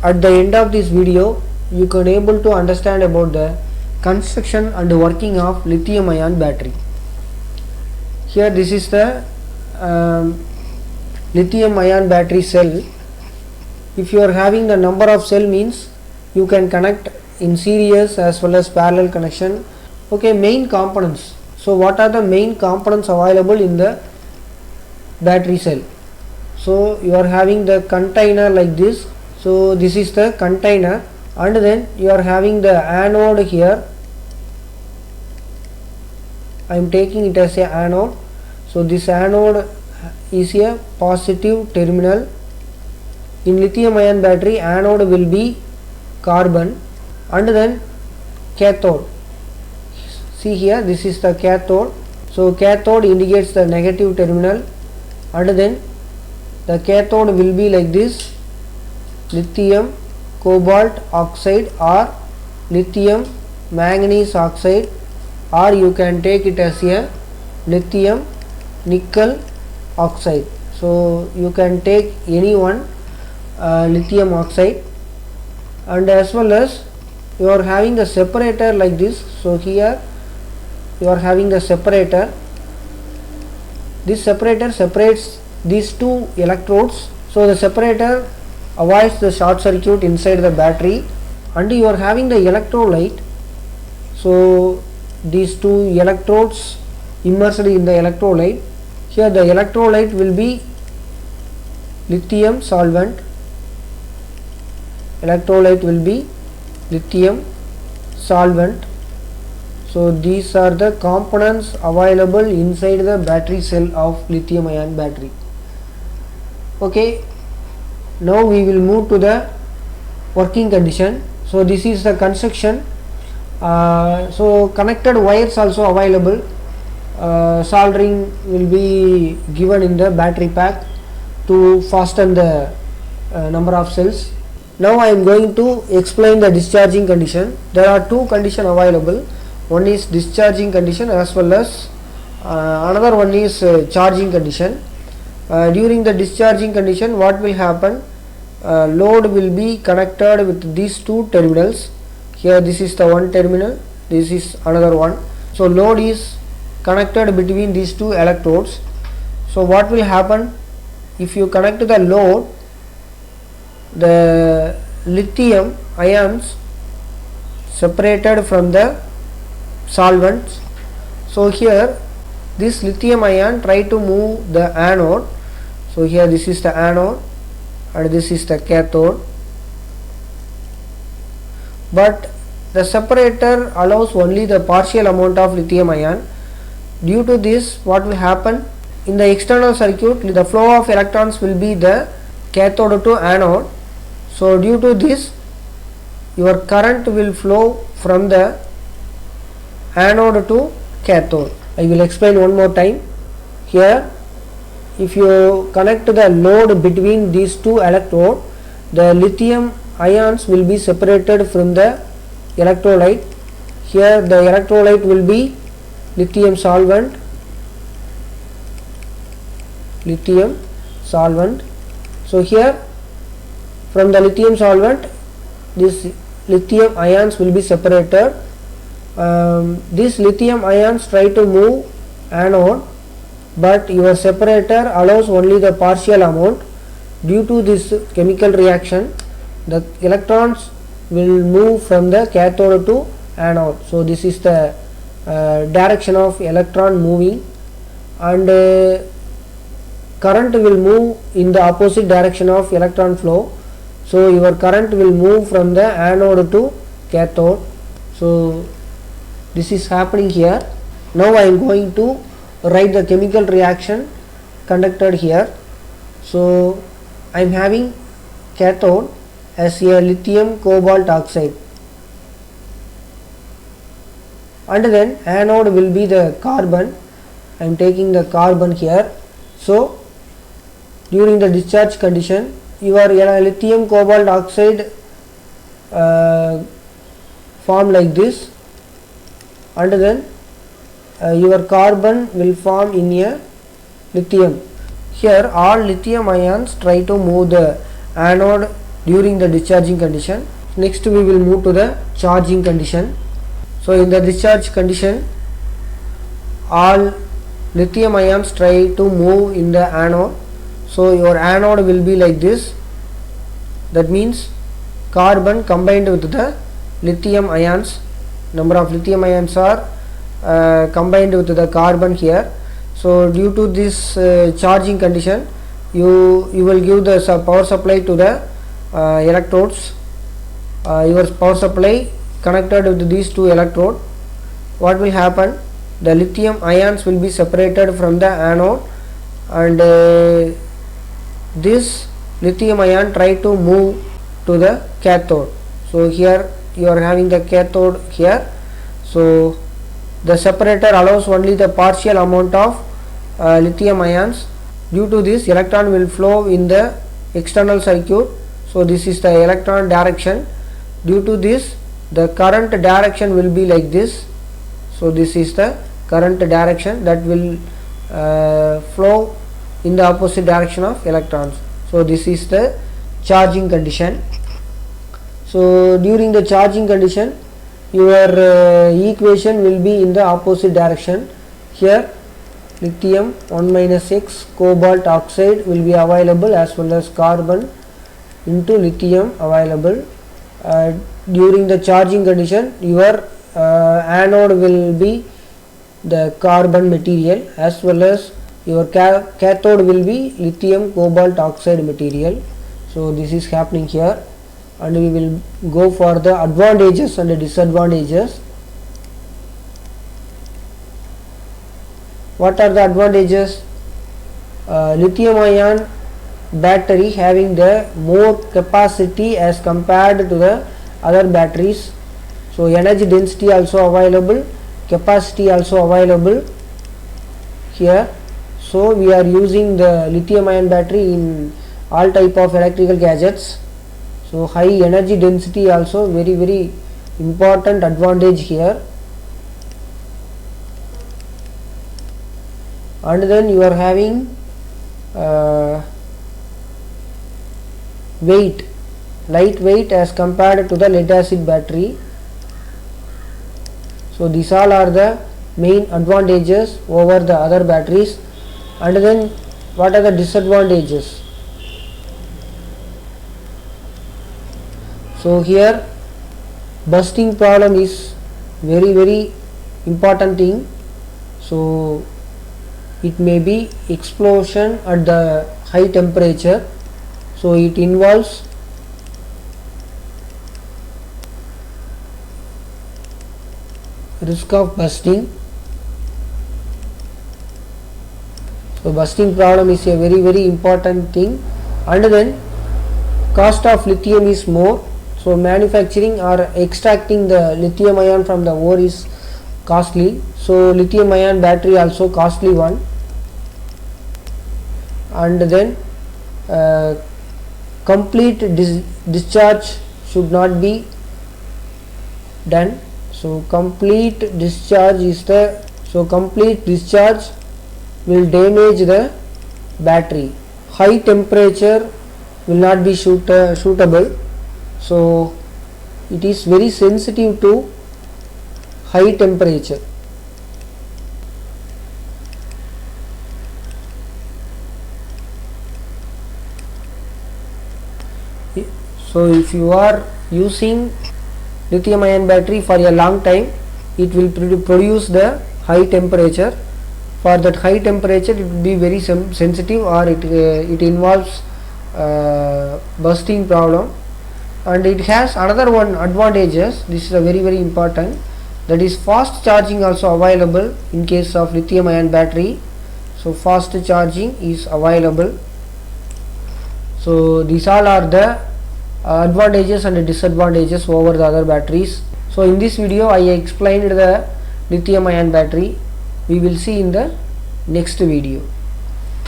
at the end of this video you can able to understand about the construction and working of lithium ion battery. Here this is the lithium ion battery cell. If you are having the number of cell means you can connect in series as well as parallel connection. Okay, main components. So what are the main components available in the battery cell? So you are having the container like this. So this is the container, and then you are having the anode here. I am taking it as a anode. So this anode is a positive terminal. In lithium ion battery, anode will be carbon, and then cathode. See here, this is the cathode. So cathode indicates the negative terminal, and then the cathode will be like this: lithium cobalt oxide or lithium manganese oxide, or you can take it as a lithium nickel oxide. So you can take any one lithium oxide, and as well as you are having the separator like this. So here you are having the separator. This separator separates these two electrodes. So the separator avoids the short circuit inside the battery, and you are having the electrolyte. So these two electrodes immersed in the electrolyte. Here the electrolyte will be lithium solvent. Electrolyte will be lithium solvent. So these are the components available inside the battery cell of lithium ion battery. Okay, now we will move to the working condition. So this is the construction. So connected wires also available. Soldering will be given in the battery pack to fasten the number of cells. Now I am going to explain the discharging condition. There are two conditions available. One is discharging condition as well as another one is charging condition. During the discharging condition, what will happen? Load will be connected with these two terminals. Here this is the one terminal, this is another one. So load is connected between these two electrodes. So what will happen? If you connect the load, the lithium ions separated from the solvents. So here this lithium ion try to move the anode. So here this is the anode and this is the cathode, but the separator allows only the partial amount of lithium ion. Due to this, what will happen? In the external circuit, the flow of electrons will be the cathode to anode. So due to this, your current will flow from the anode to cathode. I will explain one more time. Here, if you connect the load between these two electrodes, the lithium ions will be separated from the electrolyte. Here the electrolyte will be lithium solvent, So here from the lithium solvent, this lithium ions will be separated. These lithium ions try to move anode, but your separator allows only the partial amount. Due to this chemical reaction, the electrons will move from the cathode to anode. So this is the direction of electron moving, and current will move in the opposite direction of electron flow. So your current will move from the anode to cathode. So this is happening here. Now I am going to write the chemical reaction conducted here. So I am having cathode as a lithium cobalt oxide, and then anode will be the carbon. I am taking the carbon here. So during the discharge condition, your lithium cobalt oxide form like this, and then your carbon will form in a lithium. Here all lithium ions try to move the anode during the discharging condition. Next we will move to the charging condition. So in the discharge condition, all lithium ions try to move in the anode. So your anode will be like this. That means carbon combined with the lithium ions. Number of lithium ions are combined with the carbon here. So due to this charging condition, you will give the power supply to the electrodes. Your power supply connected with these two electrodes. What will happen? The lithium ions will be separated from the anode, and this lithium ion try to move to the cathode. So here you are having the cathode here. So the separator allows only the partial amount of lithium ions. Due to this, electron will flow in the external circuit. So this is the electron direction. Due to this, the current direction will be like this. So this is the current direction that will flow in the opposite direction of electrons. So this is the charging condition. So during the charging condition, your equation will be in the opposite direction. Here lithium 1 - X cobalt oxide will be available, as well as carbon into lithium available. During the charging condition, your anode will be the carbon material, as well as your cathode will be lithium cobalt oxide material. So this is happening here, and we will go for the advantages and the disadvantages. What are the advantages? Lithium ion battery having the more capacity as compared to the other batteries. So energy density also available, capacity also available here. So we are using the lithium ion battery in all type of electrical gadgets. So high energy density also very important advantage here. And then you are having weight, lightweight as compared to the lead acid battery. So these all are the main advantages over the other batteries. And then what are the disadvantages? So here bursting problem is very important thing. So it may be explosion at the high temperature. So it involves risk of bursting. So bursting problem is a very important thing. And then cost of lithium is more. So manufacturing or extracting the lithium ion from the ore is costly. So lithium ion battery also costly one. And then complete discharge should not be done. So complete discharge is the, so complete discharge will damage the battery. High temperature will not be suitable. So it is very sensitive to high temperature. So if you are using lithium ion battery for a long time, it will produce the high temperature. For that high temperature, it will be very sensitive, or it involves bursting problem. And it has another one advantages. This is a very important, that is fast charging also available in case of lithium ion battery. So fast charging is available. So these all are the advantages and disadvantages over the other batteries. So in this video I explained the lithium ion battery. We will see in the next video.